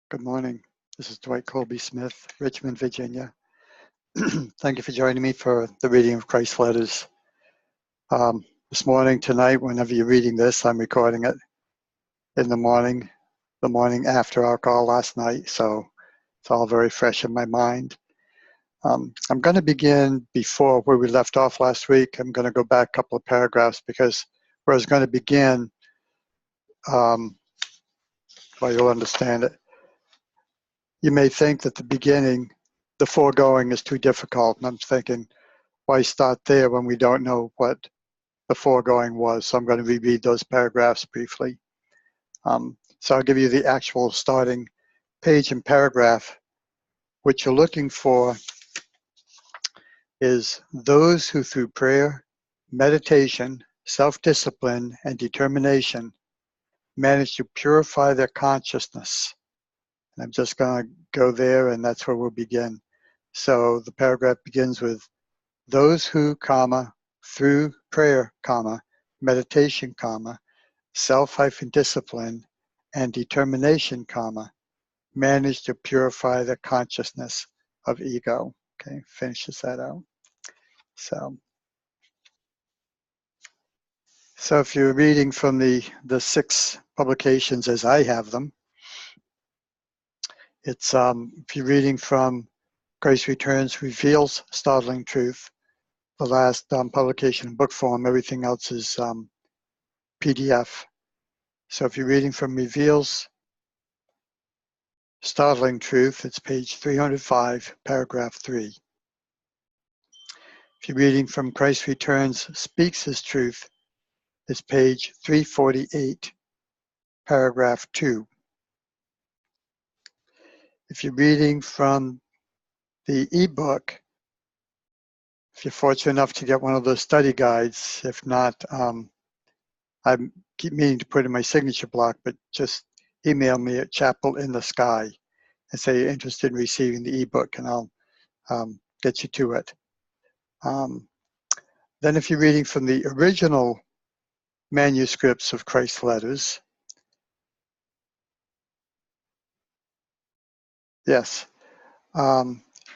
Good morning. This is Dwight Colby Smith, Richmond, Virginia. Thank you for joining me for the reading of Christ's letters. This morning, tonight, whenever you're reading this, I'm recording it in the morning after our call last night, so it's all very fresh in my mind. I'm going to begin before where we left off last week. I'm going to go back a couple of paragraphs because where I was going to begin, well, you'll understand it. You may think that the beginning, the foregoing is too difficult, and I'm thinking, why start there when we don't know what the foregoing was? So I'm going to reread those paragraphs briefly. So I'll give you the actual starting page and paragraph. What you're looking for is those who through prayer, meditation, self-discipline, and determination manage to purify their consciousness. And I'm just going to go there, and that's where we'll begin. So the paragraph begins with those who, comma, through prayer, comma, meditation, comma, self-discipline, and determination, comma, manage to purify the consciousness of ego. Okay, finishes that out. So if you're reading from the 6 publications as I have them, it's if you're reading from Christ Returns Reveals Startling Truth, the last publication in book form, everything else is PDF. So if you're reading from Reveals Startling Truth, it's page 305, paragraph 3. If you're reading from Christ Returns Speaks His Truth, it's page 348, paragraph 2. If you're reading from the ebook, if you're fortunate enough to get one of those study guides, if not, I keep meaning to put in my signature block, but just email me at chapelinthesky and say you're interested in receiving the ebook, and I'll get you to it. Then if you're reading from the original manuscripts of Christ's letters, yes,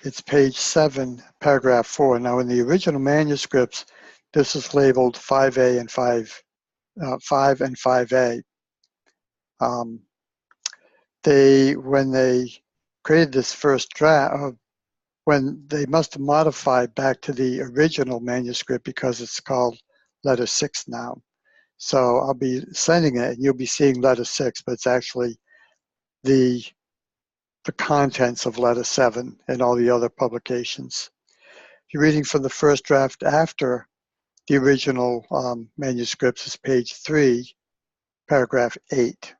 it's page 7, paragraph 4. Now in the original manuscripts, this is labeled 5A and 5 and 5A. When they created this first draft, when they must have modified back to the original manuscript because it's called letter 6 now. So I'll be sending it and you'll be seeing letter 6, but it's actually the contents of letter 7 and all the other publications. If you're reading from the first draft after the original manuscripts, is page 3, paragraph 8,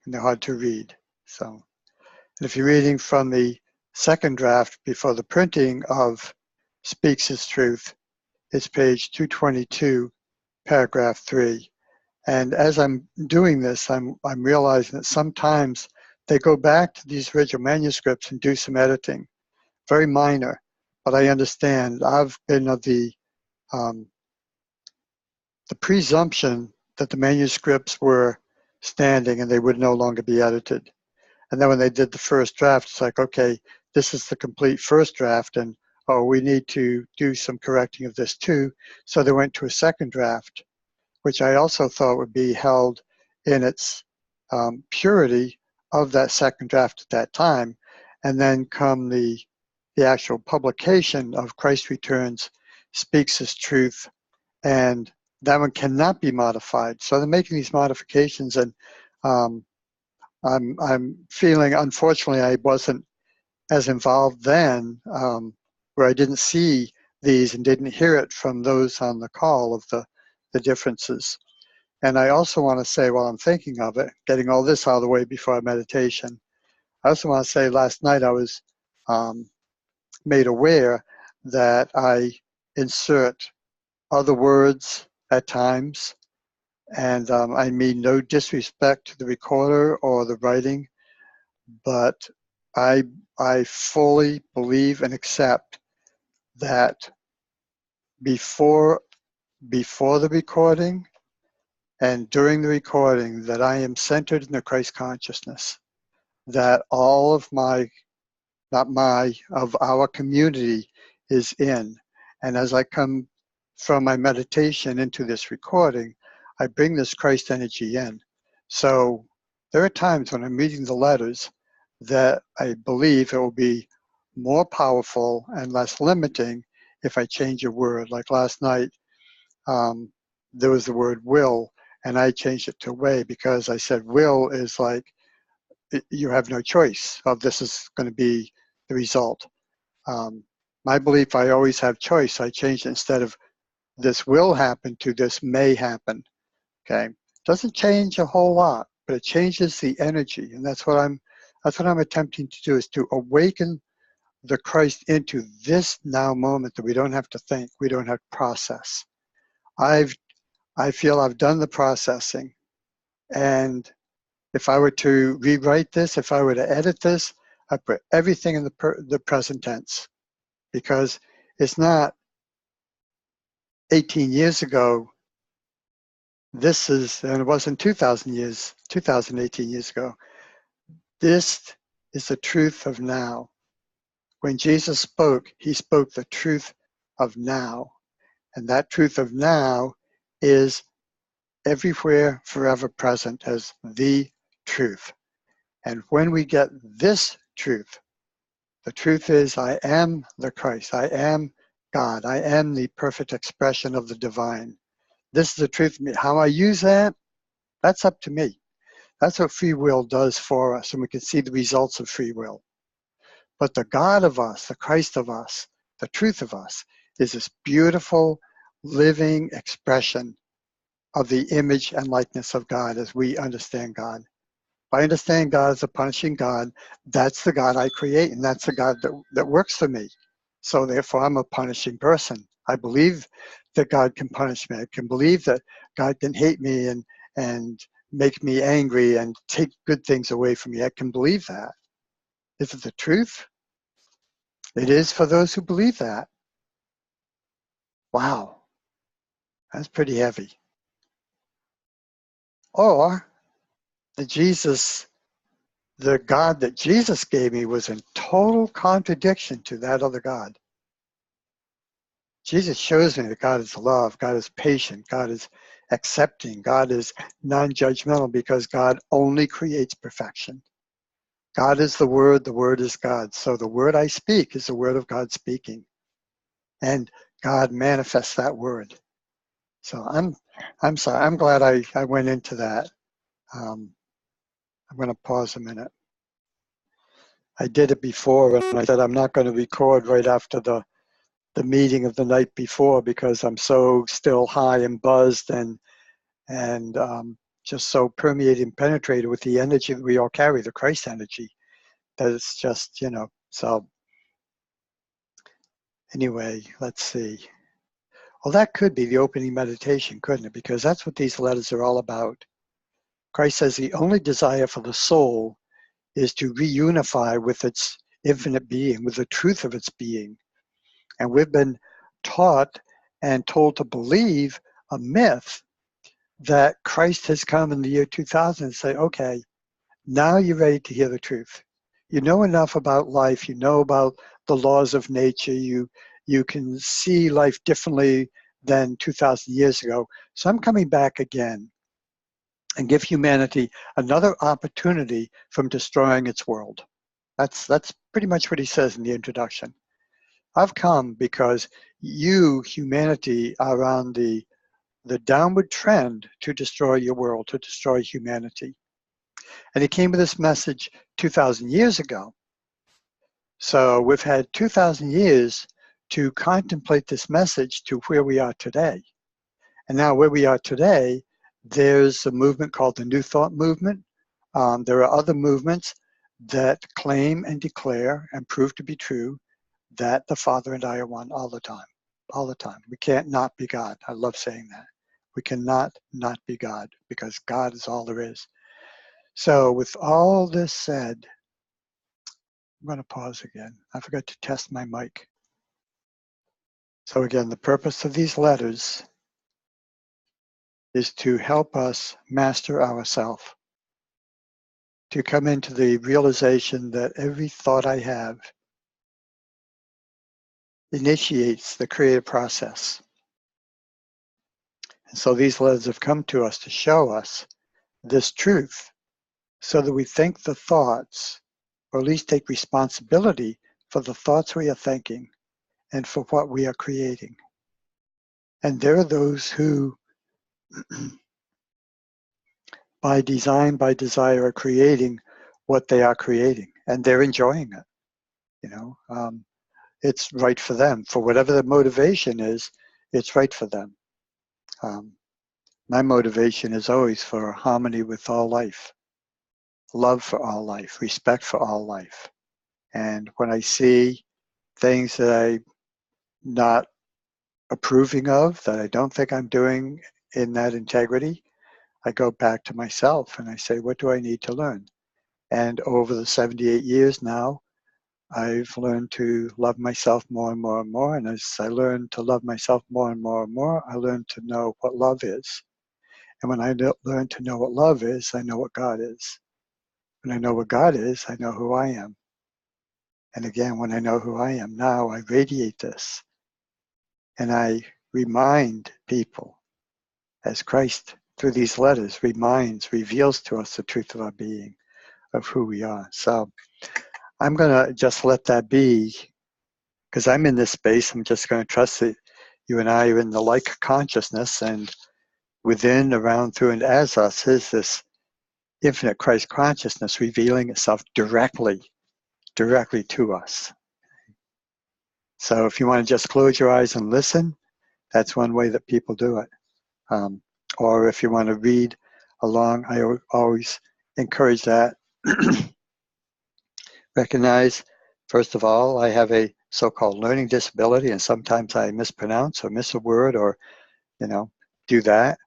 and they're hard to read. So, and if you're reading from the second draft before the printing of Speaks His Truth, it's page 222, paragraph 3. And as I'm doing this, I'm realizing that sometimes they go back to these original manuscripts and do some editing, very minor, but I understand. I've been of the presumption that the manuscripts were standing and they would no longer be edited. And then when they did the first draft, it's like, okay, this is the complete first draft, and oh, we need to do some correcting of this too. So they went to a second draft, which I also thought would be held in its purity of that second draft at that time. And then come the actual publication of Christ Returns Speaks His Truth, and that one cannot be modified. So they're making these modifications, and I'm feeling, unfortunately, I wasn't as involved then, where I didn't see these and didn't hear it from those on the call of the differences. And I also want to say, while I'm thinking of it, getting all this out of the way before our meditation, I also want to say last night I was made aware that I insert other words at times, and I mean no disrespect to the recorder or the writing, but I fully believe and accept that before the recording and during the recording, that I am centered in the Christ consciousness. that all of of our community is in. And as I come from my meditation into this recording, I bring this Christ energy in. So there are times when I'm reading the letters that I believe it will be more powerful and less limiting if I change a word. Like last night, there was the word will, and I changed it to way because I said will is like you have no choice of this is going to be the result. My belief, I always have choice. I changed it instead of this will happen to this may happen. Okay, doesn't change a whole lot, but it changes the energy, and that's what I'm attempting to do, is to awaken the Christ into this now moment that we don't have to think, we don't have to process. I feel I've done the processing, and if I were to rewrite this, if I were to edit this, I put everything in the present tense, because it's not 18 years ago. This is, and it wasn't 2018 years ago. This is the truth of now. When Jesus spoke, he spoke the truth of now. And that truth of now is everywhere, forever present as the truth. And when we get this truth, the truth is I am the Christ. I am God. I am the perfect expression of the divine. This is the truth of me. How I use that, that's up to me. That's what free will does for us, and we can see the results of free will. But the God of us, the Christ of us, the truth of us, is this beautiful, living expression of the image and likeness of God as we understand God. If I understand God as a punishing God, that's the God I create, and that's the God that works for me. So therefore, I'm a punishing person. I believe that God can punish me. I can believe that God can hate me and make me angry and take good things away from me. I can believe that. Is it the truth? It is for those who believe that. Wow, that's pretty heavy. Or the God that Jesus gave me was in total contradiction to that other God. Jesus shows me that God is love, God is patient, God is accepting, God is non-judgmental, because God only creates perfection. God is the Word is God. So the word I speak is the word of God speaking. And God manifests that word. So I'm sorry, I'm glad I went into that. I'm going to pause a minute. I did it before, and I said I'm not going to record right after the meeting of the night before, because I'm so still high and buzzed and just so permeated and penetrated with the energy that we all carry, the Christ energy, that it's just, so anyway, let's see. Well, that could be the opening meditation, couldn't it? Because that's what these letters are all about. Christ says the only desire for the soul is to reunify with its infinite being, with the truth of its being. And we've been taught and told to believe a myth that Christ has come in the year 2000 and say, okay, now you're ready to hear the truth. You know enough about life, you know about the laws of nature, you can see life differently than 2,000 years ago. So I'm coming back again and give humanity another opportunity from destroying its world. That's pretty much what he says in the introduction. I've come because you, humanity, are on the downward trend to destroy your world, to destroy humanity. And he came with this message 2,000 years ago. So we've had 2,000 years to contemplate this message to where we are today. And now where we are today, there's a movement called the New Thought movement. There are other movements that claim and declare and prove to be true that the Father and I are one all the time, all the time. We can't not be God. I love saying that. We cannot not be God, because God is all there is. So with all this said, I'm going to pause again. I forgot to test my mic. So again, the purpose of these letters is to help us master ourselves, to come into the realization that every thought I have initiates the creative process. And so these letters have come to us to show us this truth so that we think the thoughts, or at least take responsibility for the thoughts we are thinking and for what we are creating. And there are those who, by design, by desire, are creating what they are creating, and they're enjoying it. It's right for them. For whatever the motivation is, it's right for them. My motivation is always for harmony with all life, love for all life, respect for all life. And when I see things that I'm not approving of, that I don't think I'm doing in that integrity, I go back to myself and I say, what do I need to learn? And over the 78 years now, I've learned to love myself more and more and more. And as I learn to love myself more and more and more, I learn to know what love is. And when I learn to know what love is, I know what God is. When I know what God is, I know who I am. And again, when I know who I am now, I radiate this. And I remind people, as Christ, through these letters, reveals to us the truth of our being, of who we are. So I'm going to just let that be, because I'm in this space. I'm just going to trust that you and I are in the like consciousness, and within, around, through, and as us is this infinite Christ consciousness revealing itself directly to us. So if you want to just close your eyes and listen, that's one way that people do it. Or if you want to read along, I always encourage that. Recognize, first of all, I have a so-called learning disability, and sometimes I mispronounce or miss a word or, do that.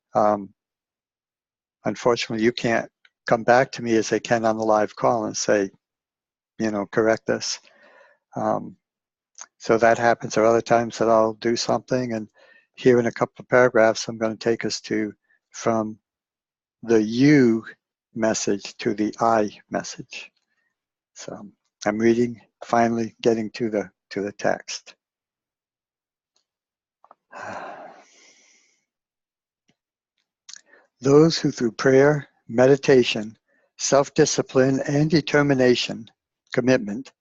Unfortunately, you can't come back to me as they can on the live call and say, correct this. So that happens. There are other times that I'll do something, and here in a couple of paragraphs, I'm going to take us from the you message to the I message. So I'm reading, finally getting to the text. Those who through prayer, meditation, self-discipline, and determination, commitment,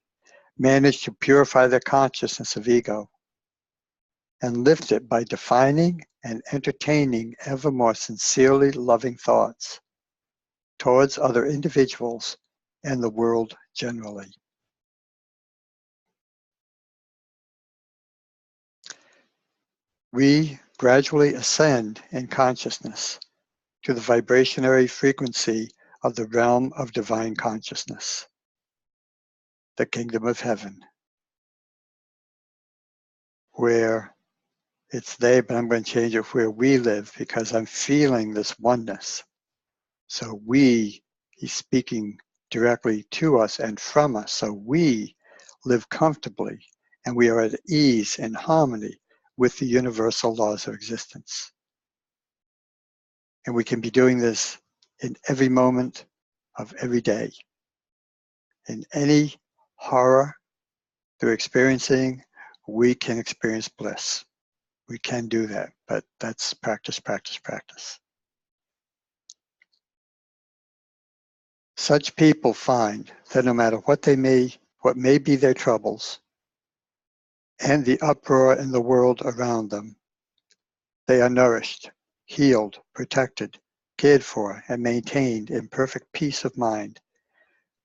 manage to purify their consciousness of ego and lift it by defining and entertaining ever more sincerely loving thoughts towards other individuals and the world generally. We gradually ascend in consciousness to the vibrationary frequency of the realm of divine consciousness, the kingdom of heaven, where it's they, but I'm going to change it where we live, because I'm feeling this oneness. So he's speaking directly to us and from us. So we live comfortably and we are at ease and harmony with the universal laws of existence. And we can be doing this in every moment of every day. In any horror through experiencing, we can experience bliss. We can do that, but that's practice, practice, practice. Such people find that no matter what may be their troubles and the uproar in the world around them, they are nourished, healed, protected, cared for, and maintained in perfect peace of mind,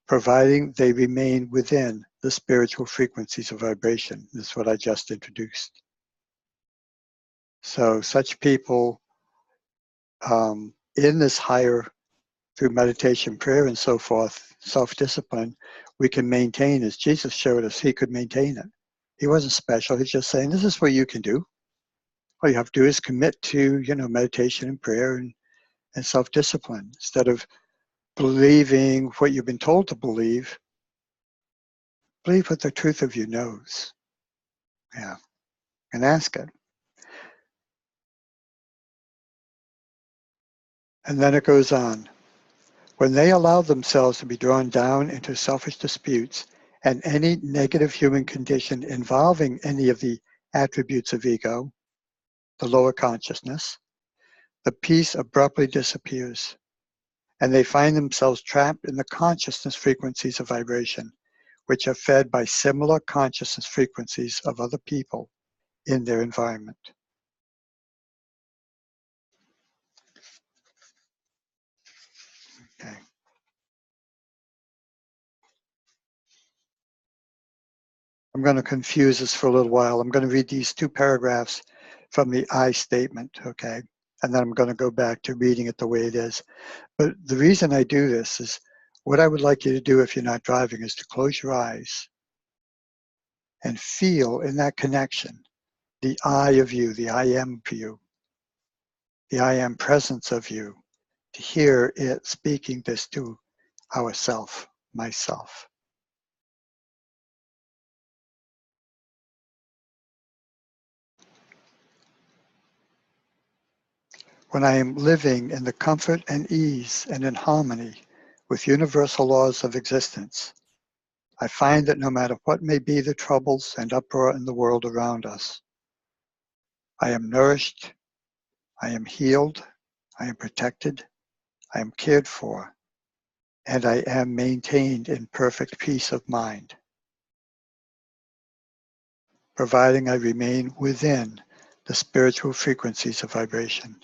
providing they remain within the spiritual frequencies of vibration. This is what I just introduced. So such people in this higher, through meditation, prayer, and so forth, self-discipline, we can maintain, as Jesus showed us, he could maintain it. He wasn't special. He's just saying, this is what you can do. All you have to do is commit to, meditation and prayer and self-discipline. Instead of believing what you've been told to believe what the truth of you knows. Yeah, and ask it. And then it goes on. When they allow themselves to be drawn down into selfish disputes and any negative human condition involving any of the attributes of ego, the lower consciousness, the peace abruptly disappears, and they find themselves trapped in the consciousness frequencies of vibration, which are fed by similar consciousness frequencies of other people in their environment. Okay. I'm going to confuse this for a little while. I'm going to read these two paragraphs from the I statement, okay? And then I'm going to go back to reading it the way it is. But the reason I do this is what I would like you to do if you're not driving is to close your eyes and feel in that connection the I of you, the I am of you, the I am presence of you, to hear it speaking this to ourself, myself. When I am living in the comfort and ease and in harmony with universal laws of existence, I find that no matter what may be the troubles and uproar in the world around us, I am nourished, I am healed, I am protected, I am cared for, and I am maintained in perfect peace of mind, providing I remain within the spiritual frequencies of vibration.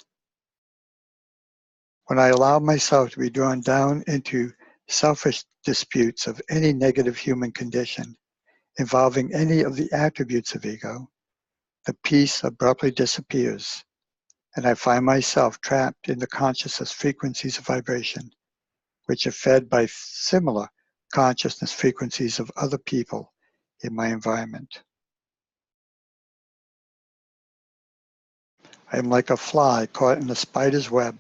When I allow myself to be drawn down into selfish disputes of any negative human condition involving any of the attributes of ego, the peace abruptly disappears, and I find myself trapped in the consciousness frequencies of vibration, which are fed by similar consciousness frequencies of other people in my environment. I am like a fly caught in a spider's web,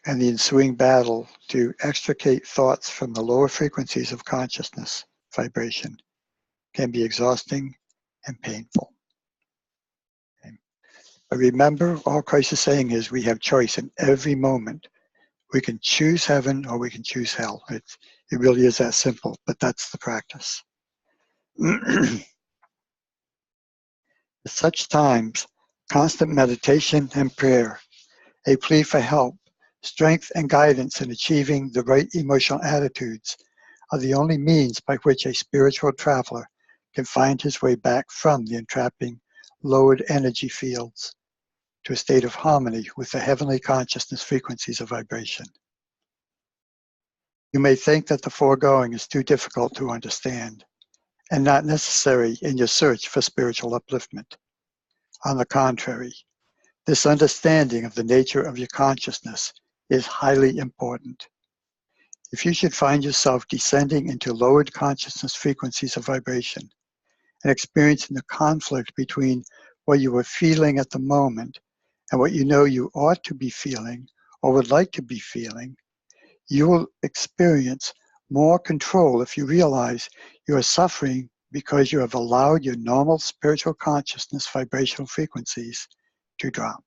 and the ensuing battle to extricate thoughts from the lower frequencies of consciousness vibration can be exhausting and painful. Okay. But remember, all Christ is saying is we have choice in every moment. We can choose heaven or we can choose hell. It really is that simple, but that's the practice. At such times, constant meditation and prayer, a plea for help, strength and guidance in achieving the right emotional attitudes are the only means by which a spiritual traveler can find his way back from the entrapping lowered energy fields to a state of harmony with the heavenly consciousness frequencies of vibration. You may think that the foregoing is too difficult to understand and not necessary in your search for spiritual upliftment. On the contrary, this understanding of the nature of your consciousness is highly important. If you should find yourself descending into lowered consciousness frequencies of vibration and experiencing the conflict between what you are feeling at the moment and what you know you ought to be feeling or would like to be feeling, you will experience more control if you realize you are suffering because you have allowed your normal spiritual consciousness vibrational frequencies to drop.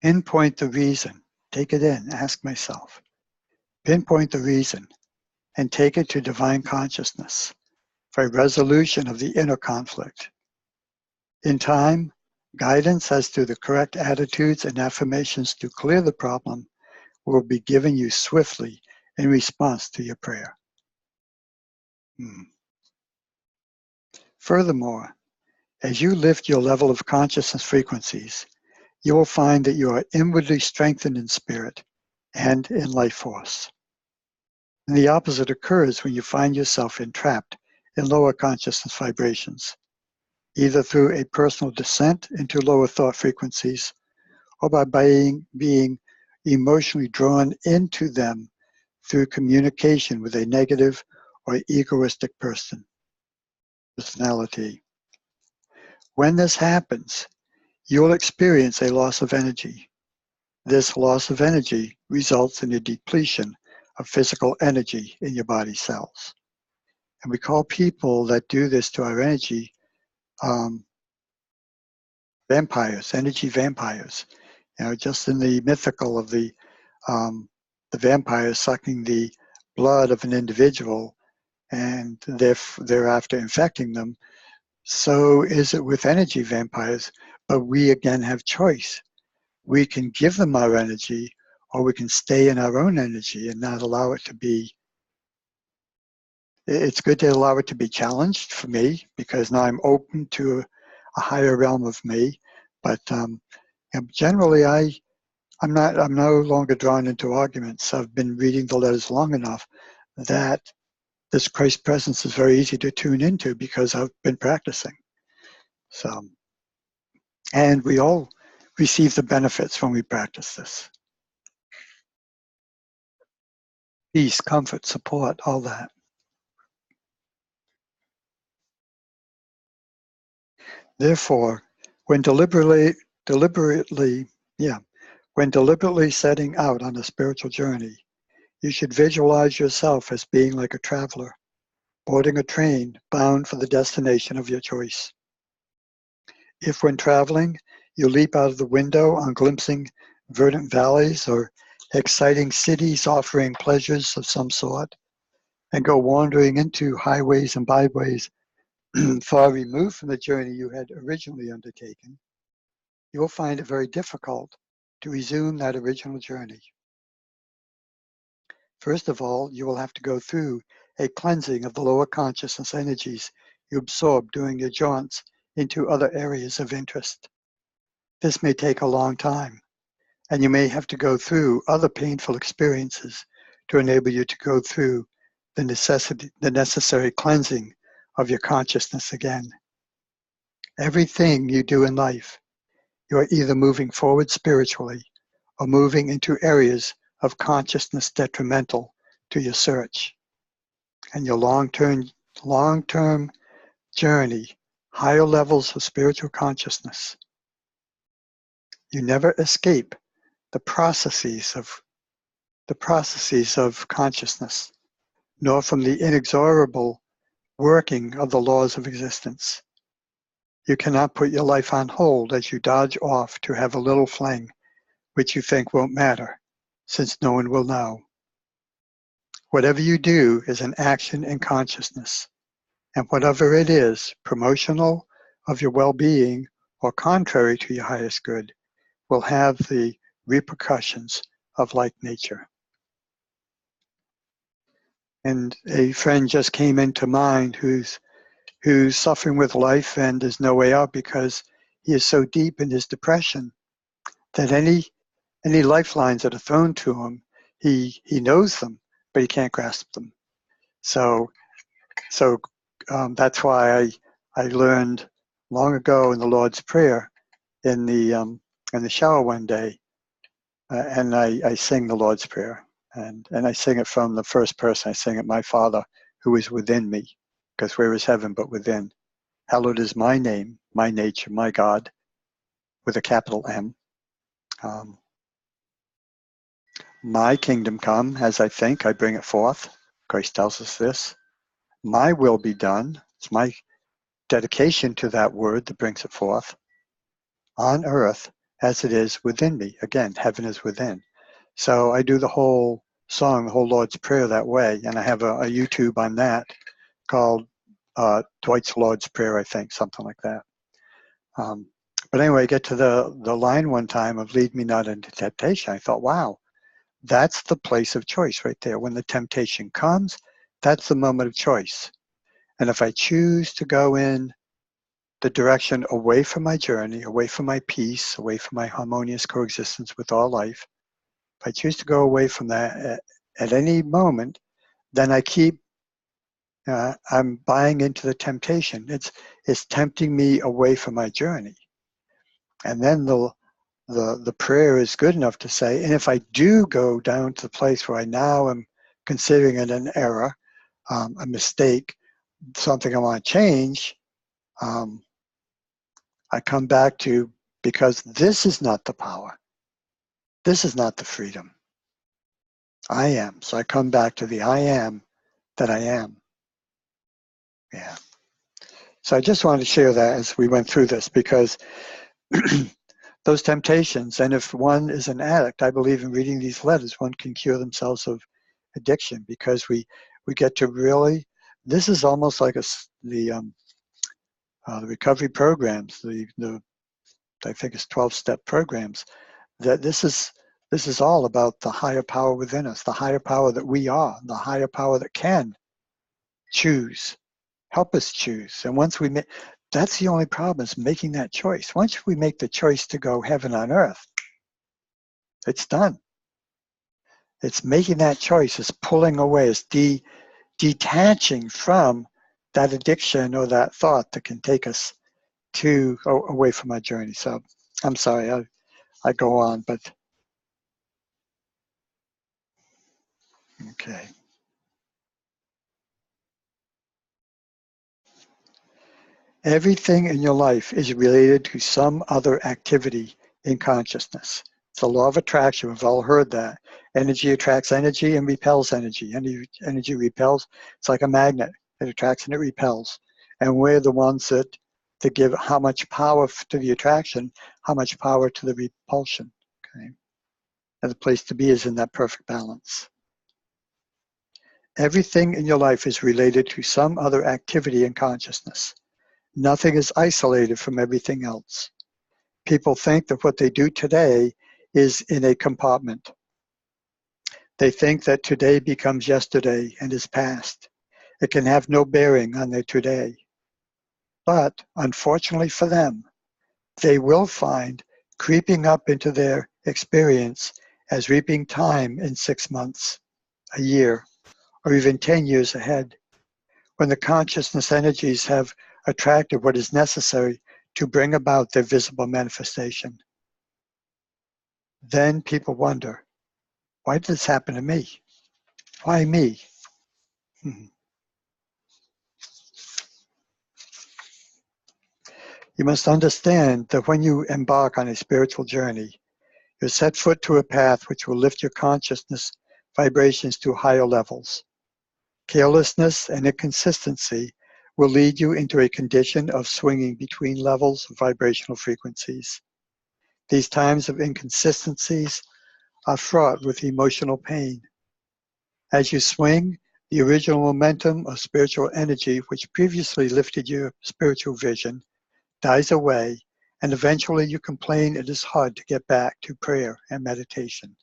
Pinpoint the reason. Take it in. Ask myself. Pinpoint the reason and take it to divine consciousness for a resolution of the inner conflict. In time, guidance as to the correct attitudes and affirmations to clear the problem will be given you swiftly in response to your prayer. Furthermore, as you lift your level of consciousness frequencies, you will find that you are inwardly strengthened in spirit and in life force. And the opposite occurs when you find yourself entrapped in lower consciousness vibrations, either through a personal descent into lower thought frequencies or by being emotionally drawn into them through communication with a negative or egoistic personality. When this happens, you will experience a loss of energy. This loss of energy results in a depletion of physical energy in your body cells. And we call people that do this to our energy vampires, energy vampires. Just in the mythical of the vampire sucking the blood of an individual and thereafter infecting them. So is it with energy vampires, but we again have choice. We can give them our energy, or we can stay in our own energy and not allow it to be. It's good to allow it to be challenged for me, because now I'm open to a higher realm of me. But generally, I'm no longer drawn into arguments. I've been reading the letters long enough that this Christ presence is very easy to tune into because I've been practicing. So, and we all receive the benefits when we practice this. Peace, comfort, support, all that. Therefore, when deliberately setting out on a spiritual journey, you should visualize yourself as being like a traveler, boarding a train bound for the destination of your choice. If when traveling, you leap out of the window on glimpsing verdant valleys or exciting cities offering pleasures of some sort, and go wandering into highways and byways far removed from the journey you had originally undertaken, you will find it very difficult to resume that original journey. First of all, you will have to go through a cleansing of the lower consciousness energies you absorb during your jaunts into other areas of interest. This may take a long time, and you may have to go through other painful experiences to enable you to go through the necessary cleansing of your consciousness again. Everything you do in life, you are either moving forward spiritually or moving into areas of consciousness detrimental to your search. And your long-term journey, higher levels of spiritual consciousness. You never escape the processes of consciousness, nor from the inexorable working of the laws of existence. You cannot put your life on hold as you dodge off to have a little fling, which you think won't matter, since no one will know. Whatever you do is an action in consciousness, and whatever it is, promotional of your well-being or contrary to your highest good, will have the repercussions of like nature. And a friend just came into mind who's suffering with life and there's no way out because he is so deep in his depression that any lifelines that are thrown to him, he knows them, but he can't grasp them. So that's why I learned long ago in the Lord's Prayer in the shower one day, and I sing the Lord's Prayer, and I sing it from the first person. I sing it, my Father who is within me, because where is heaven but within? Hallowed is my name, my nature, my God, with a capital M. My kingdom come, as I think, I bring it forth. Christ tells us this. My will be done. It's my dedication to that word that brings it forth. On earth as it is within me. Again, heaven is within. So I do the whole song, the whole Lord's Prayer that way, and I have a YouTube on that called Dwight's Lord's Prayer, I think, something like that. But anyway, I get to the line one time of lead me not into temptation. I thought, wow, that's the place of choice right there. When the temptation comes, that's the moment of choice. And if I choose to go in the direction away from my journey, away from my peace, away from my harmonious coexistence with all life, if I choose to go away from that at any moment, then I keep, I'm buying into the temptation. It's tempting me away from my journey. And then the prayer is good enough to say, and if I do go down to the place where I now am considering it an error, a mistake, something I want to change, I come back to, because this is not the power. This is not the freedom. I am. So I come back to the I am that I am. Yeah. So I just wanted to share that as we went through this, because those temptations. And if one is an addict, I believe in reading these letters, one can cure themselves of addiction, because we get to really, this is almost like the recovery programs, the I think it's 12-step programs, that this is all about the higher power within us, the higher power that we are, the higher power that can choose, help us choose. And once we make, that's the only problem, is making that choice. Once we make the choice to go heaven on earth, it's done. It's making that choice, it's pulling away, it's detaching from that addiction or that thought that can take us away from our journey. So I'm sorry, I go on, but okay. Everything in your life is related to some other activity in consciousness. It's the law of attraction. We've all heard that. Energy attracts energy and repels energy. Energy repels. It's like a magnet. It attracts and it repels. And we're the ones that give how much power to the attraction, how much power to the repulsion. Okay? And the place to be is in that perfect balance. Everything in your life is related to some other activity in consciousness. Nothing is isolated from everything else. People think that what they do today is in a compartment. They think that today becomes yesterday and is past. It can have no bearing on their today. But unfortunately for them, they will find creeping up into their experience as reaping time in 6 months, a year, or even 10 years ahead, when the consciousness energies have attracted what is necessary to bring about their visible manifestation. Then people wonder, why did this happen to me? Why me? You must understand that when you embark on a spiritual journey, you're set foot to a path which will lift your consciousness vibrations to higher levels. Carelessness and inconsistency will lead you into a condition of swinging between levels of vibrational frequencies. These times of inconsistencies are fraught with emotional pain. As you swing, the original momentum of spiritual energy, which previously lifted your spiritual vision, dies away, and eventually you complain it is hard to get back to prayer and meditation.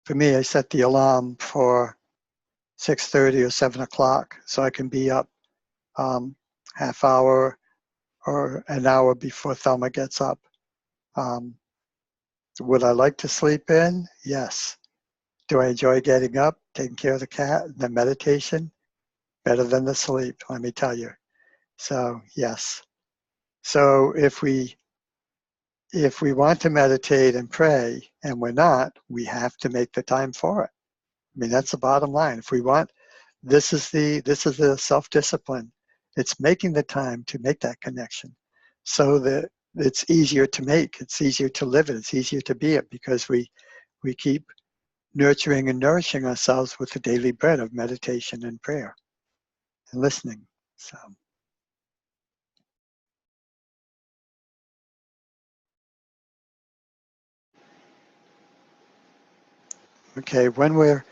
For me, I set the alarm for 6:30 or 7 o'clock so I can be up half hour or an hour before Thelma gets up. Would I like to sleep in? Yes. Do I enjoy getting up, taking care of the cat, the meditation? Better than the sleep, let me tell you. So yes. So if we want to meditate and pray and we're not, we have to make the time for it. I mean, that's the bottom line. If we want, this is the self-discipline. It's making the time to make that connection so that it's easier to make, it's easier to live it, it's easier to be it, because we keep nurturing and nourishing ourselves with the daily bread of meditation and prayer and listening. So. Okay, when we're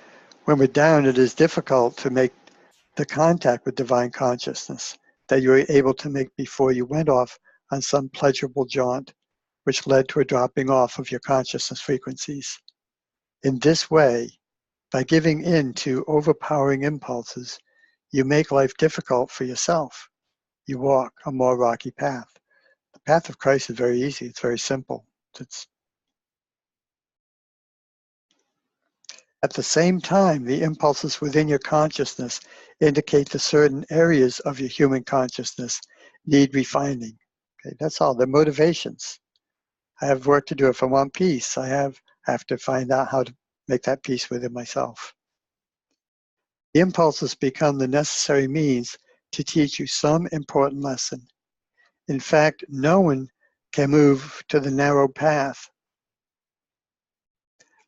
down, it is difficult to make the contact with divine consciousness that you were able to make before you went off on some pleasurable jaunt, which led to a dropping off of your consciousness frequencies. In this way, by giving in to overpowering impulses, you make life difficult for yourself. You walk a more rocky path. The path of Christ is very easy. It's very simple. At the same time, the impulses within your consciousness indicate that certain areas of your human consciousness need refining. Okay, that's all. They're motivations. I have work to do. If I want peace, I have to find out how to make that peace within myself. The impulses become the necessary means to teach you some important lesson. In fact, no one can move to the narrow path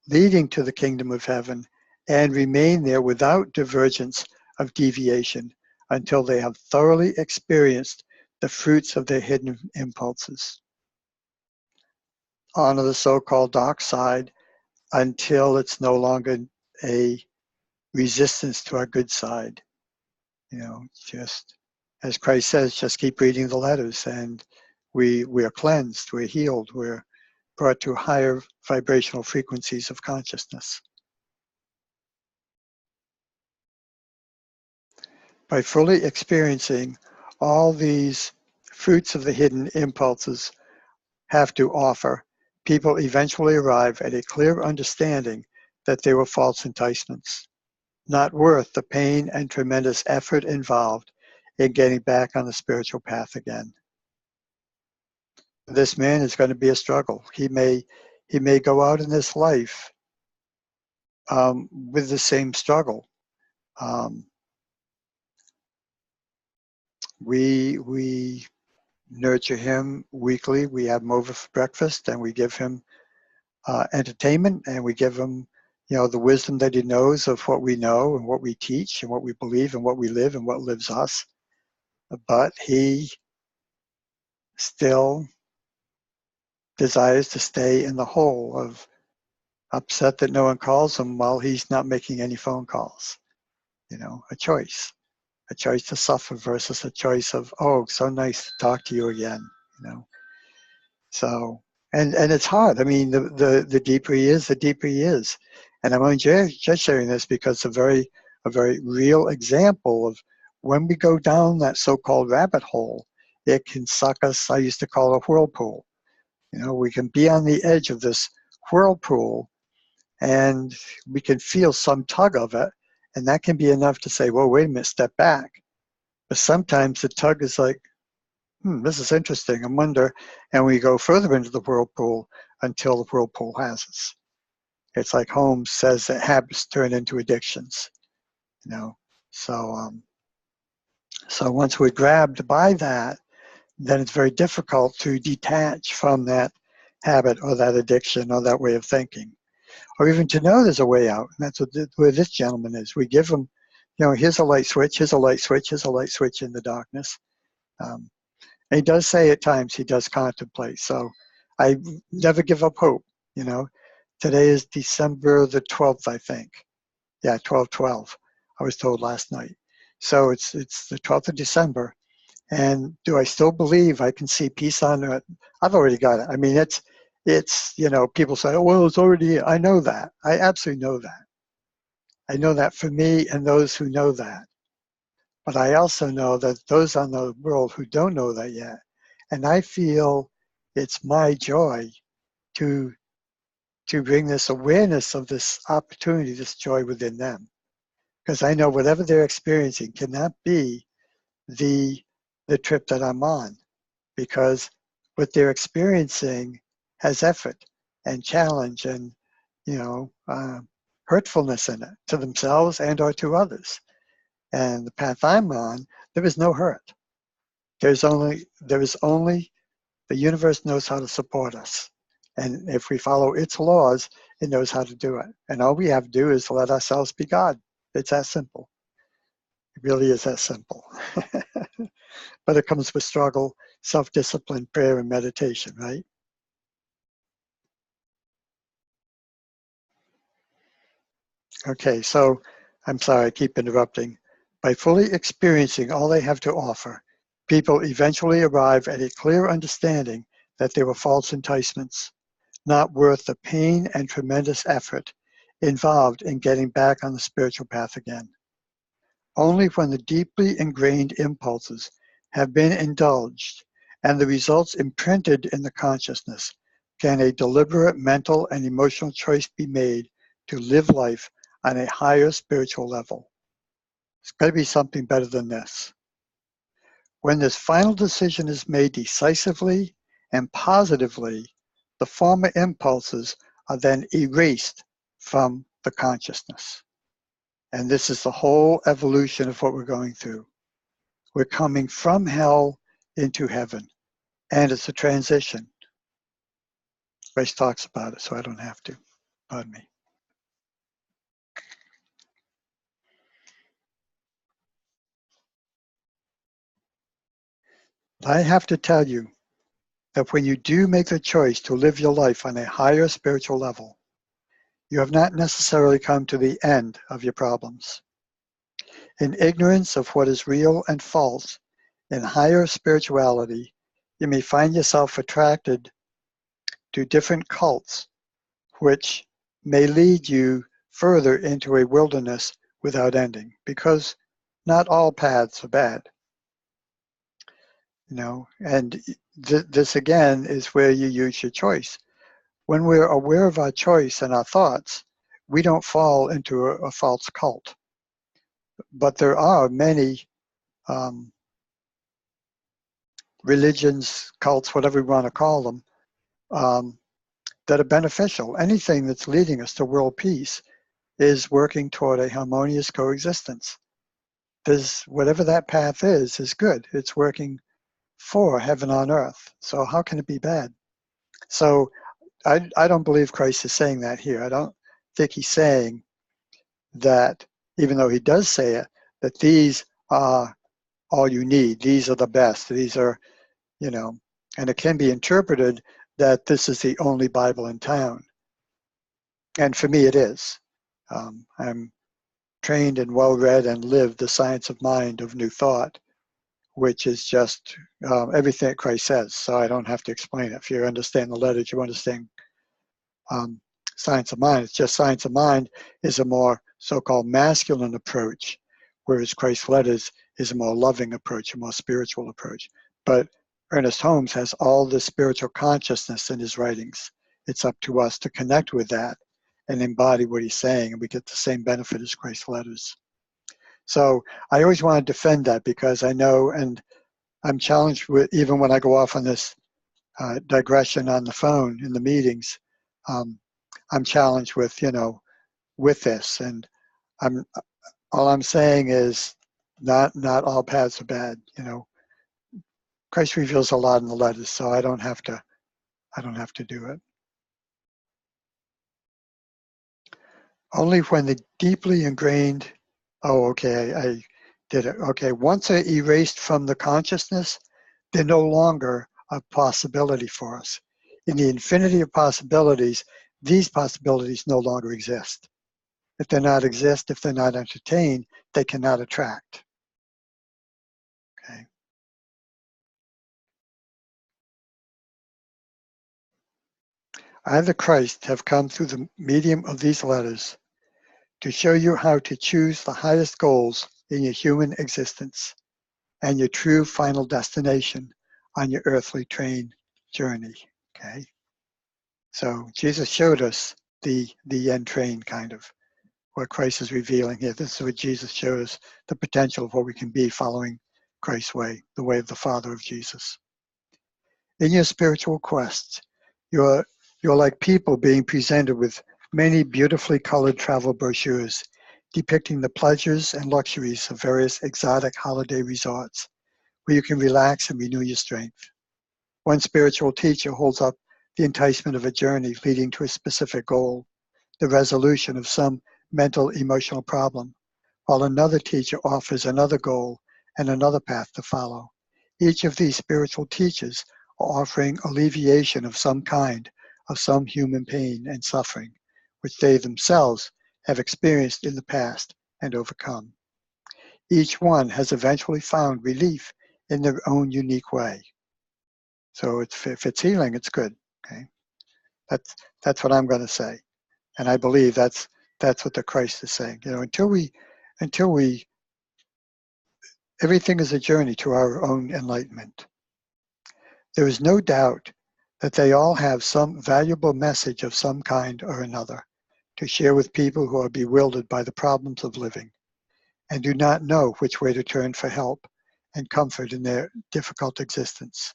leading to the kingdom of heaven and remain there without divergence of deviation until they have thoroughly experienced the fruits of their hidden impulses. Honor the so-called dark side until it's no longer a resistance to our good side. Just as Christ says, just keep reading the letters and we are cleansed, we're healed, we're brought to higher vibrational frequencies of consciousness. By fully experiencing all these fruits of the hidden impulses have to offer, people eventually arrive at a clear understanding that they were false enticements, not worth the pain and tremendous effort involved in getting back on the spiritual path again. This man is going to be a struggle. He may go out in this life with the same struggle. We nurture him weekly. We have him over for breakfast, and we give him entertainment, and we give him, the wisdom that he knows of what we know and what we teach and what we believe and what we live and what lives us. But he still desires to stay in the hole of upset that no one calls him while he's not making any phone calls. A choice to suffer versus a choice of, oh, so nice to talk to you again. So, and it's hard. I mean, the deeper he is, the deeper he is. And I'm only just sharing this because a very real example of when we go down that so-called rabbit hole, it can suck us. I used to call it a whirlpool. We can be on the edge of this whirlpool and we can feel some tug of it. And that can be enough to say, well, wait a minute, step back. But sometimes the tug is like, this is interesting, I wonder. And we go further into the whirlpool until the whirlpool has us. It's like Holmes says that habits turn into addictions. So once we're grabbed by that, then it's very difficult to detach from that habit or that addiction or that way of thinking, or even to know there's a way out. And that's where this gentleman is. We give him, here's a light switch, here's a light switch, here's a light switch in the darkness. And he does say at times he does contemplate. So I never give up hope. Today is December the 12th, I think. Yeah, 12/12. I was told last night. So it's the 12th of December. And do I still believe I can see peace on earth? I've already got it. I mean, it's people say, oh, well, it's already, I know that. I absolutely know that. I know that for me and those who know that. But I also know that those on the world who don't know that yet. And I feel it's my joy to bring this awareness of this opportunity, this joy within them. Because I know whatever they're experiencing cannot be the trip that I'm on. Because what they're experiencing has effort and challenge and hurtfulness in it to themselves and or to others. And the path I'm on, there is no hurt. There is only the universe knows how to support us. And if we follow its laws, it knows how to do it. And all we have to do is let ourselves be God. It's that simple. It really is that simple. But it comes with struggle, self-discipline, prayer, and meditation, right? Okay, so I'm sorry, I keep interrupting. By fully experiencing all they have to offer, people eventually arrive at a clear understanding that they were false enticements, not worth the pain and tremendous effort involved in getting back on the spiritual path again. Only when the deeply ingrained impulses have been indulged and the results imprinted in the consciousness can a deliberate mental and emotional choice be made to live life on a higher spiritual level. It's got to be something better than this. When this final decision is made decisively and positively, the former impulses are then erased from the consciousness. And this is the whole evolution of what we're going through. We're coming from hell into heaven, and it's a transition. Grace talks about it, so I don't have to. Pardon me. I have to tell you that when you do make the choice to live your life on a higher spiritual level, you have not necessarily come to the end of your problems. In ignorance of what is real and false, in higher spirituality, you may find yourself attracted to different cults, which may lead you further into a wilderness without ending, because not all paths are bad. And this again is where you use your choice. When we're aware of our choice and our thoughts, we don't fall into a false cult. But there are many religions, cults, whatever we want to call them, that are beneficial. Anything that's leading us to world peace is working toward a harmonious coexistence. Whatever that path is good. It's working for heaven on earth. So how can it be bad? So I don't believe Christ is saying that here. I don't think he's saying that, even though he does say it, that these are all you need. These are the best. These are, and it can be interpreted that this is the only Bible in town. And for me, it is. I'm trained and well-read and live the science of mind of New Thought, which is just everything that Christ says. So I don't have to explain it. If you understand the letters, you understand science of mind. It's just science of mind is a more so-called masculine approach, whereas Christ's letters is a more loving approach, a more spiritual approach. But Ernest Holmes has all this spiritual consciousness in his writings. It's up to us to connect with that and embody what he's saying, and we get the same benefit as Christ's letters. So I always want to defend that, because I know, and I'm challenged with, even when I go off on this digression on the phone in the meetings, I'm challenged with, with this. And all I'm saying is not all paths are bad. Christ reveals a lot in the letters, so I don't have to do it. Only when the deeply ingrained, oh, okay, I did it. Okay, once they're erased from the consciousness, they're no longer a possibility for us. In the infinity of possibilities, these possibilities no longer exist. If they're not entertained, they cannot attract. Okay. I, the Christ, have come through the medium of these letters to show you how to choose the highest goals in your human existence and your true final destination on your earthly train journey. Okay. So Jesus showed us the end train, kind of what Christ is revealing here. This is what Jesus showed us, the potential of what we can be following Christ's way, the way of the Father of Jesus. In your spiritual quests, you're like people being presented with many beautifully colored travel brochures depicting the pleasures and luxuries of various exotic holiday resorts where you can relax and renew your strength. One spiritual teacher holds up the enticement of a journey leading to a specific goal, the resolution of some mental emotional problem, while another teacher offers another goal and another path to follow. Each of these spiritual teachers are offering alleviation of some kind of some human pain and suffering, which they themselves have experienced in the past and overcome. Each one has eventually found relief in their own unique way. So if it's healing, it's good. Okay, that's what I'm going to say, and I believe that's what the Christ is saying. Until we, everything is a journey to our own enlightenment. There is no doubt that they all have some valuable message of some kind or another to share with people who are bewildered by the problems of living and do not know which way to turn for help and comfort in their difficult existence.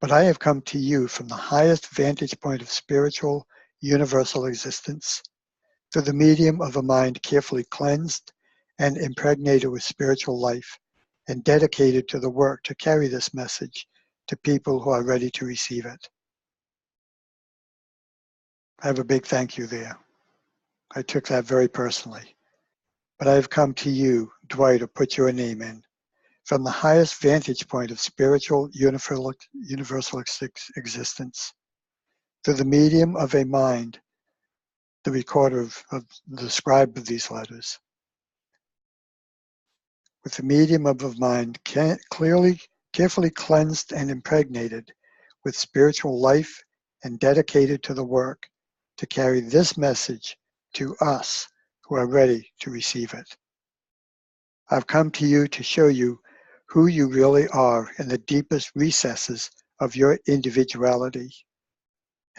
But I have come to you from the highest vantage point of spiritual, universal existence, through the medium of a mind carefully cleansed and impregnated with spiritual life, and dedicated to the work to carry this message to people who are ready to receive it. I have a big thank you there. I took that very personally. But I have come to you, Dwight, to put your name in, from the highest vantage point of spiritual universal existence, through the medium of a mind, the recorder of the scribe of these letters. With the medium of a mind carefully cleansed and impregnated with spiritual life and dedicated to the work to carry this message to us who are ready to receive it. I've come to you to show you who you really are in the deepest recesses of your individuality,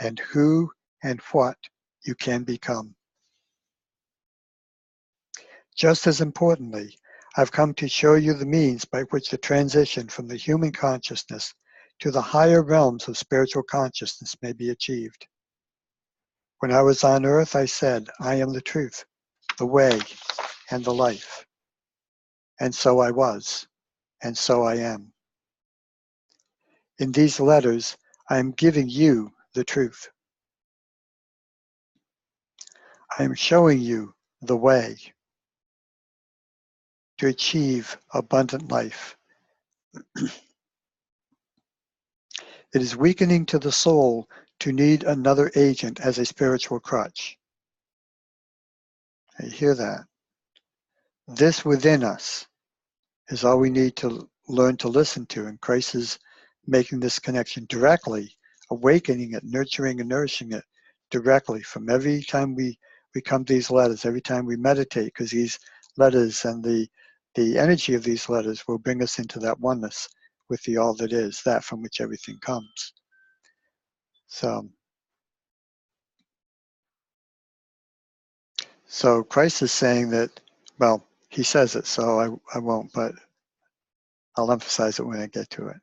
and who and what you can become. Just as importantly, I've come to show you the means by which the transition from the human consciousness to the higher realms of spiritual consciousness may be achieved. When I was on earth, I said, I am the truth, the way, and the life. And so I was, and so I am. In these letters, I am giving you the truth. I am showing you the way to achieve abundant life. It is weakening to the soul to need another agent as a spiritual crutch. You hear that? This within us is all we need to learn to listen to, and Christ is making this connection directly, awakening it, nurturing and nourishing it directly from every time we come to these letters, every time we meditate, because these letters and the energy of these letters will bring us into that oneness with the all that is, that from which everything comes. So Christ is saying that, well, he says it, so I won't, but I'll emphasize it when I get to it.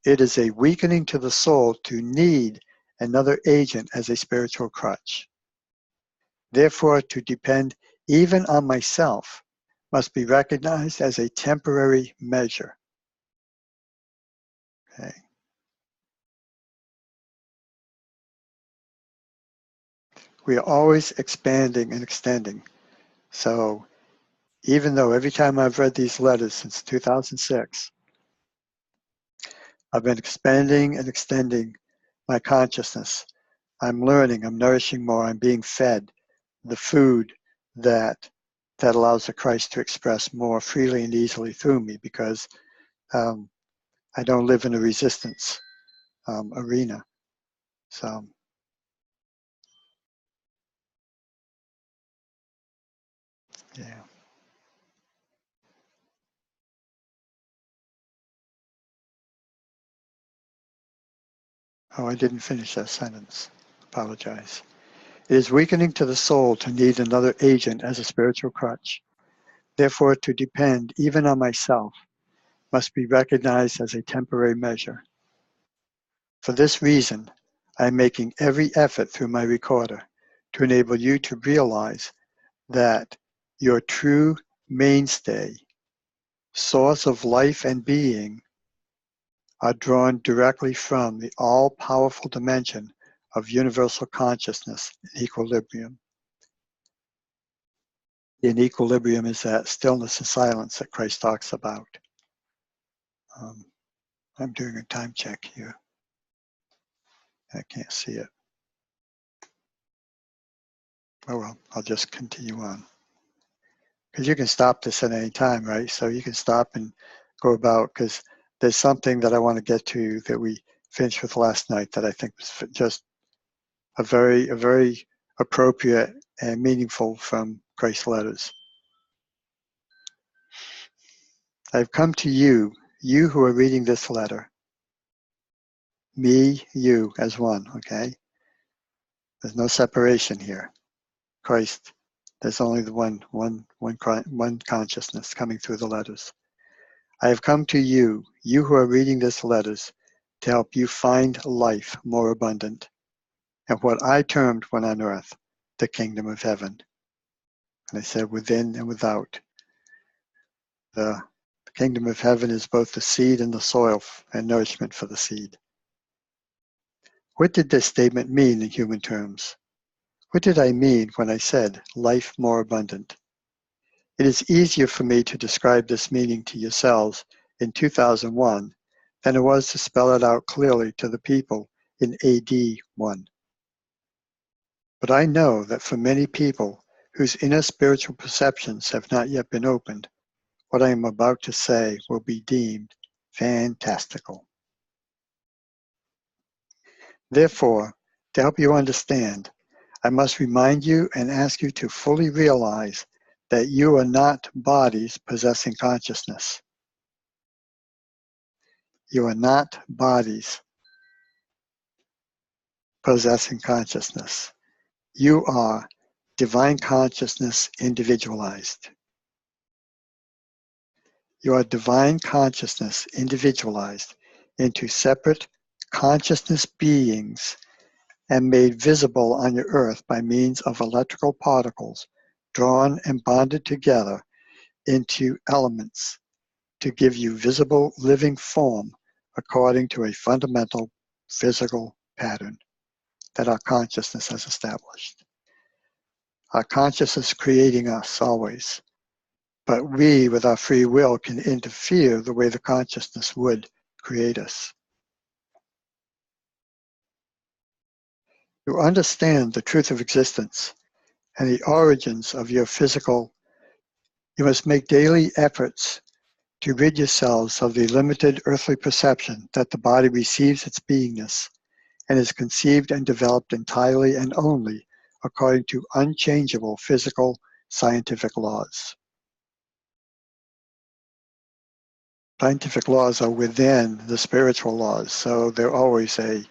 It is a weakening to the soul to need another agent as a spiritual crutch. Therefore, to depend even on myself must be recognized as a temporary measure. Okay. We are always expanding and extending. So even though every time I've read these letters since 2006, I've been expanding and extending my consciousness. I'm learning, I'm nourishing more, I'm being fed the food that allows the Christ to express more freely and easily through me, because I don't live in a resistance arena. So yeah. Oh, I didn't finish that sentence. Apologize. It is weakening to the soul to need another agent as a spiritual crutch. Therefore, to depend even on myself must be recognized as a temporary measure. For this reason, I am making every effort through my recorder to enable you to realize that your true mainstay, source of life and being, are drawn directly from the all-powerful dimension of universal consciousness in equilibrium. In equilibrium is that stillness and silence that Christ talks about. I'm doing a time check here. I can't see it. Oh well, I'll just continue on. Because you can stop this at any time, right? So you can stop and go about, because there's something that I want to get to that we finished with last night that I think was just a very appropriate and meaningful from Christ's letters. I've come to you, you who are reading this letter. Me, you, as one, okay? There's no separation here. Christ, there's only the one consciousness coming through the letters. I have come to you, you who are reading these letters, to help you find life more abundant, and what I termed when on earth, the kingdom of heaven. And I said within and without. The kingdom of heaven is both the seed and the soil and nourishment for the seed. What did this statement mean in human terms? What did I mean when I said life more abundant? It is easier for me to describe this meaning to yourselves in 2001 than it was to spell it out clearly to the people in AD 1. But I know that for many people whose inner spiritual perceptions have not yet been opened, what I am about to say will be deemed fantastical. Therefore, to help you understand, I must remind you and ask you to fully realize that you are not bodies possessing consciousness. You are not bodies possessing consciousness. You are divine consciousness individualized. You are divine consciousness individualized into separate consciousness beings and made visible on your earth by means of electrical particles drawn and bonded together into elements to give you visible living form according to a fundamental physical pattern that our consciousness has established. Our consciousness is creating us always, but we, with our free will, can interfere the way the consciousness would create us. To understand the truth of existence and the origins of your physical, you must make daily efforts to rid yourselves of the limited earthly perception that the body receives its beingness and is conceived and developed entirely and only according to unchangeable physical scientific laws. Scientific laws are within the spiritual laws, so they're always a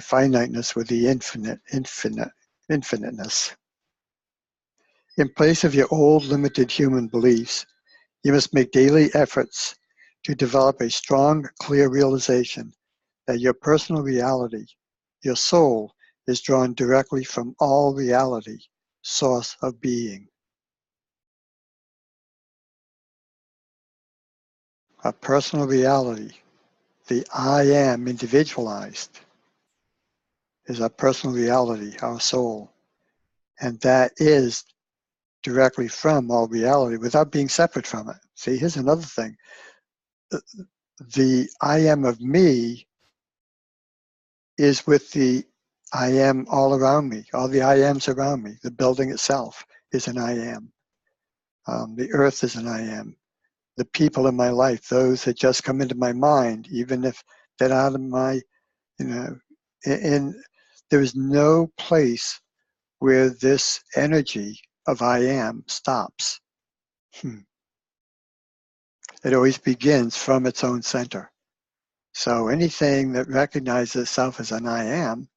finiteness with the infiniteness. In place of your old limited human beliefs, you must make daily efforts to develop a strong, clear realization that your personal reality, your soul, is drawn directly from all reality, source of being. Our personal reality, the I am individualized, is our personal reality, our soul. And that is directly from all reality without being separate from it. See, here's another thing. The I am of me is with the I am all around me, all the I ams around me. The building itself is an I am. The earth is an I am. The people in my life, those that just come into my mind, even if they're out of my, and there is no place where this energy of I am stops. It always begins from its own center. So anything that recognizes itself as an I am,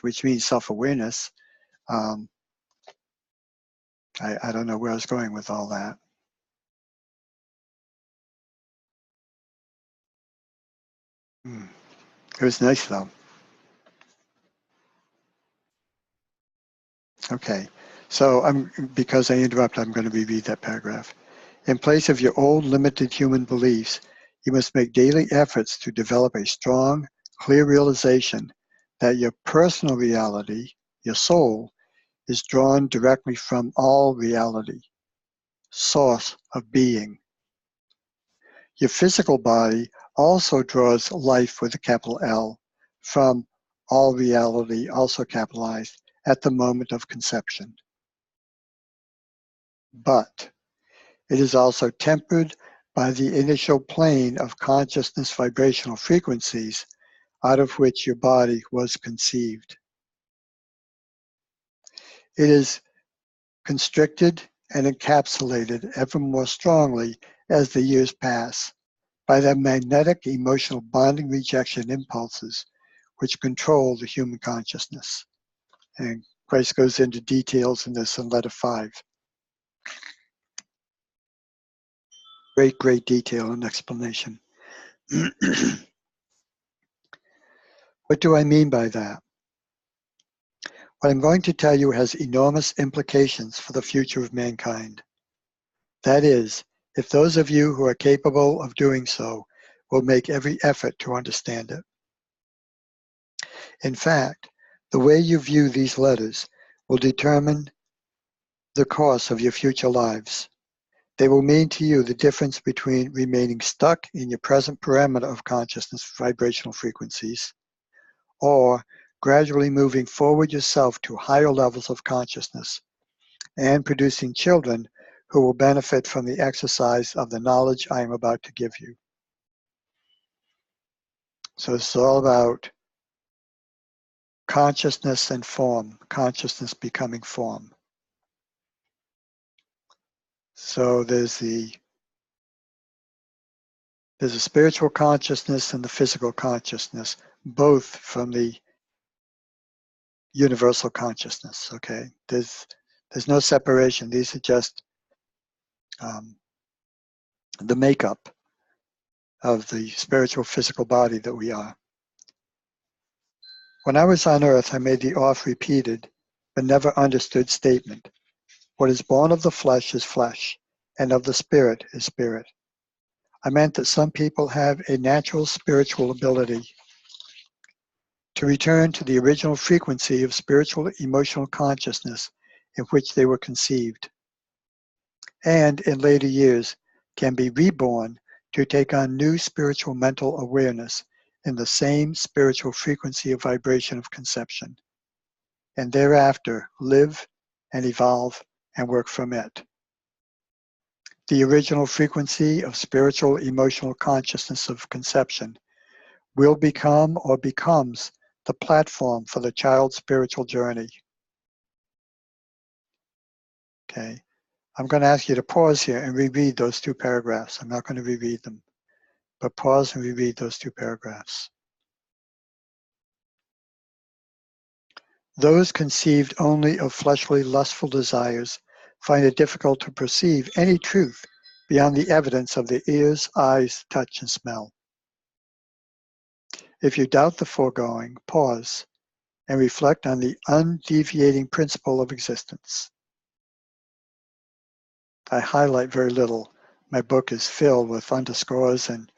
which means self-awareness, I don't know where I was going with all that. It was nice though. Okay, so because I interrupt, I'm going to reread that paragraph. In place of your old limited human beliefs, you must make daily efforts to develop a strong, clear realization that your personal reality, your soul, is drawn directly from all reality, source of being. Your physical body also draws life with a capital L from all reality, also capitalized, at the moment of conception. But it is also tempered by the initial plane of consciousness vibrational frequencies out of which your body was conceived. It is constricted and encapsulated ever more strongly as the years pass by the magnetic emotional bonding rejection impulses which control the human consciousness. And Christ goes into details in this in letter 5. Great detail and explanation. What do I mean by that? What I'm going to tell you has enormous implications for the future of mankind. That is, if those of you who are capable of doing so will make every effort to understand it. In fact, the way you view these letters will determine the course of your future lives. They will mean to you the difference between remaining stuck in your present parameter of consciousness vibrational frequencies or gradually moving forward yourself to higher levels of consciousness and producing children who will benefit from the exercise of the knowledge I am about to give you. So it's all about consciousness and form, consciousness becoming form. So there's a spiritual consciousness and the physical consciousness, both from the universal consciousness, okay? There's no separation. These are just the makeup of the spiritual physical body that we are. When I was on earth, I made the oft-repeated but never understood statement, what is born of the flesh is flesh, and of the spirit is spirit. I meant that some people have a natural spiritual ability to return to the original frequency of spiritual emotional consciousness in which they were conceived, and in later years can be reborn to take on new spiritual mental awareness in the same spiritual frequency of vibration of conception, and thereafter live and evolve and work from it. The original frequency of spiritual emotional consciousness of conception will become or becomes the platform for the child's spiritual journey. Okay, I'm going to ask you to pause here and reread those two paragraphs. I'm not going to reread them, but pause and reread those two paragraphs. Those conceived only of fleshly lustful desires find it difficult to perceive any truth beyond the evidence of the ears, eyes, touch, and smell. If you doubt the foregoing, pause and reflect on the undeviating principle of existence. I highlight very little. My book is filled with underscores and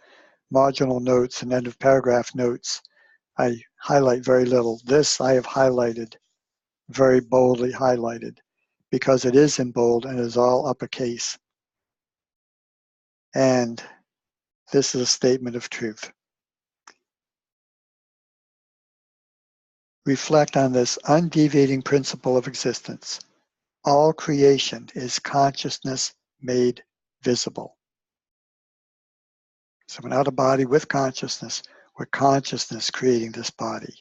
marginal notes and end of paragraph notes. I highlight very little. This I have highlighted, very boldly highlighted, because it is in bold and is all uppercase. And this is a statement of truth. Reflect on this undeviating principle of existence. All creation is consciousness made visible. So we're not a body with consciousness, we're consciousness creating this body.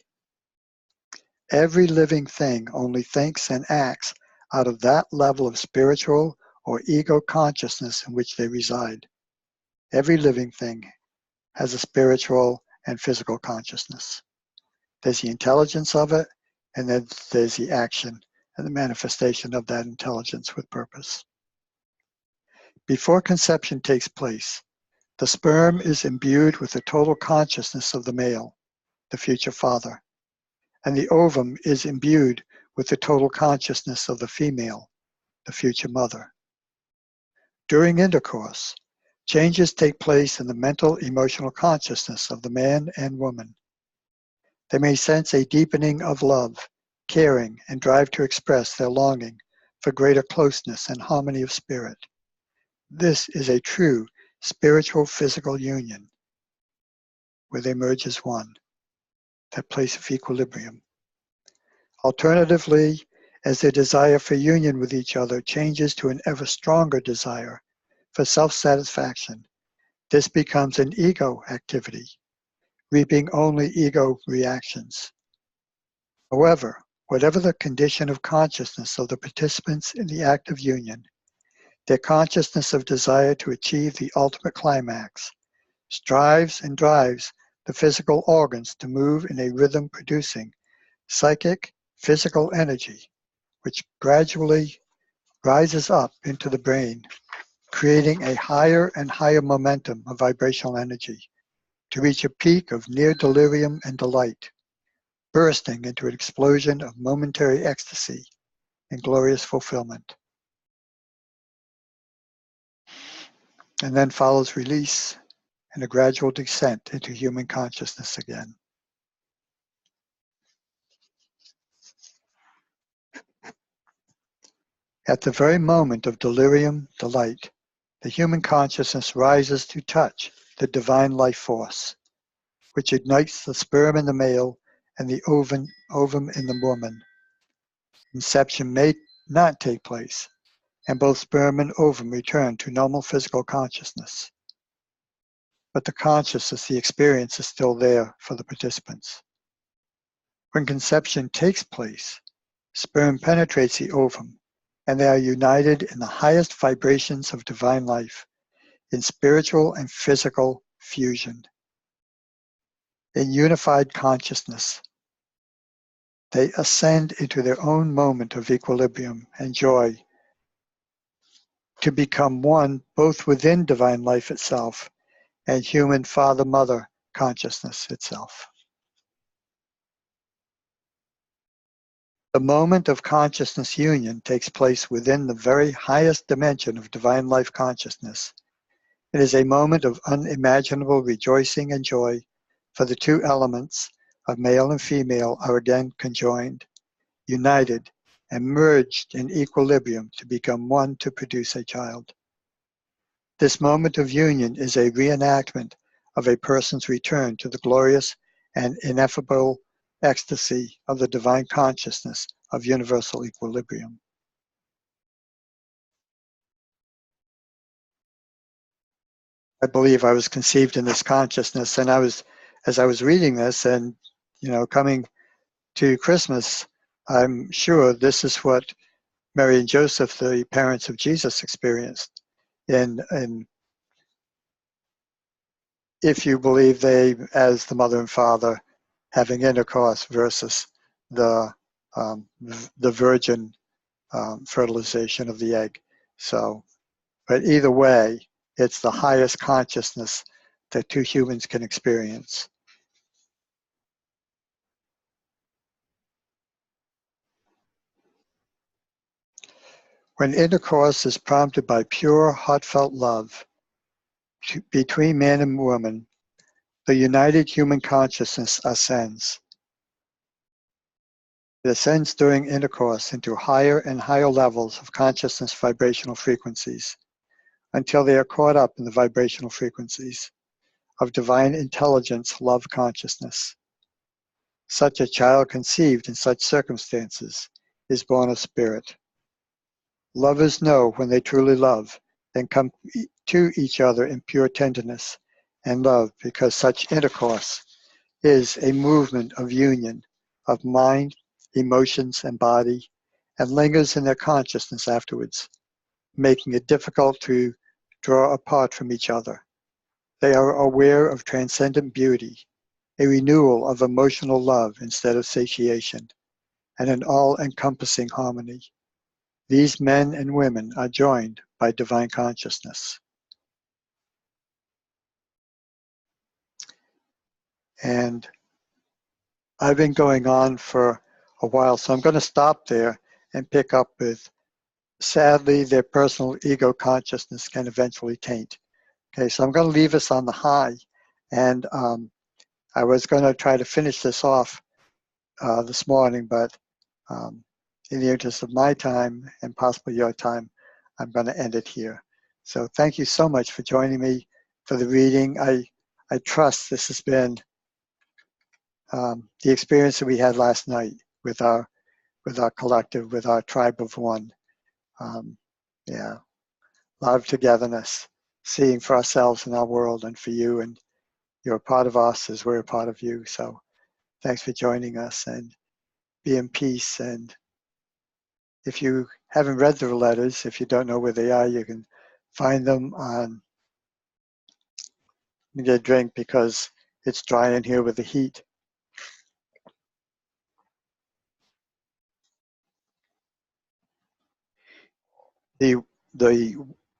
Every living thing only thinks and acts out of that level of spiritual or ego consciousness in which they reside. Every living thing has a spiritual and physical consciousness. There's the intelligence of it, and then there's the action and the manifestation of that intelligence with purpose. Before conception takes place, the sperm is imbued with the total consciousness of the male, the future father, and the ovum is imbued with the total consciousness of the female, the future mother. During intercourse, changes take place in the mental emotional consciousness of the man and woman. They may sense a deepening of love, caring, and drive to express their longing for greater closeness and harmony of spirit. This is a true spiritual physical union where they merge as one, that place of equilibrium. Alternatively, as their desire for union with each other changes to an ever stronger desire for self-satisfaction, this becomes an ego activity, reaping only ego reactions. However, whatever the condition of consciousness of the participants in the act of union, their consciousness of desire to achieve the ultimate climax strives and drives the physical organs to move in a rhythm producing psychic, physical energy, which gradually rises up into the brain, creating a higher and higher momentum of vibrational energy to reach a peak of near delirium and delight, bursting into an explosion of momentary ecstasy and glorious fulfillment. And then follows release and a gradual descent into human consciousness again. At the very moment of delirium, delight, the human consciousness rises to touch the divine life force, which ignites the sperm in the male and the ovum in the woman. Conception may not take place, and both sperm and ovum return to normal physical consciousness. But the consciousness, the experience, is still there for the participants. When conception takes place, sperm penetrates the ovum, and they are united in the highest vibrations of divine life, in spiritual and physical fusion. In unified consciousness, they ascend into their own moment of equilibrium and joy to become one both within divine life itself and human father-mother consciousness itself. The moment of consciousness union takes place within the very highest dimension of divine life consciousness. It is a moment of unimaginable rejoicing and joy, for the two elements of male and female are again conjoined, united, and merged in equilibrium to become one to produce a child. This moment of union is a reenactment of a person's return to the glorious and ineffable ecstasy of the divine consciousness of universal equilibrium. I believe I was conceived in this consciousness, and as I was reading this and, coming to Christmas, I'm sure this is what Mary and Joseph, the parents of Jesus, experienced. And if you believe they, as the mother and father, having intercourse versus the virgin fertilization of the egg. So, but either way, it's the highest consciousness that two humans can experience. When intercourse is prompted by pure, heartfelt love between man and woman, the united human consciousness ascends. It ascends during intercourse into higher and higher levels of consciousness vibrational frequencies until they are caught up in the vibrational frequencies of divine intelligence, love consciousness. Such a child conceived in such circumstances is born of spirit. Lovers know when they truly love and come to each other in pure tenderness and love, because such intercourse is a movement of union of mind, emotions, and body, and lingers in their consciousness afterwards, making it difficult to draw apart from each other. They are aware of transcendent beauty, a renewal of emotional love instead of satiation, and an all-encompassing harmony. These men and women are joined by divine consciousness. And I've been going on for a while, so I'm going to stop there and pick up with, sadly, their personal ego consciousness can eventually taint. Okay, so I'm going to leave us on the high, and I was going to try to finish this off this morning, but in the interest of my time and possibly your time, I'm going to end it here. So thank you so much for joining me for the reading. I trust this has been the experience that we had last night with our collective, with our tribe of one. Yeah, a lot of togetherness, seeing for ourselves in our world and for you, and you're a part of us as we're a part of you. So thanks for joining us, and be in peace. And if you haven't read the letters, if you don't know where they are, you can find them on, get a drink because it's dry in here with the heat. The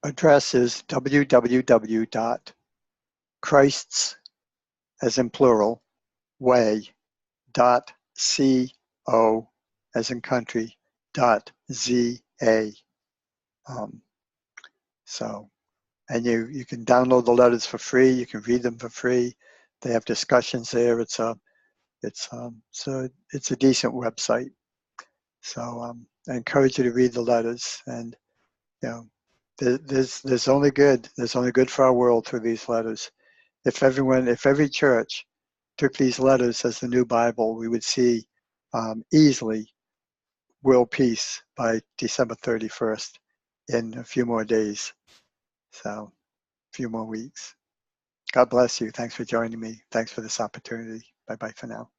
address is www.christs, as in plural, way.co, as in country, .za. So, and you can download the letters for free. You can read them for free. They have discussions there. It's a decent website. So I encourage you to read the letters, and There's only good. There's only good for our world through these letters. If every church took these letters as the new Bible, we would see easily world peace by December 31st in a few more days. So, a few more weeks. God bless you. Thanks for joining me. Thanks for this opportunity. Bye-bye for now.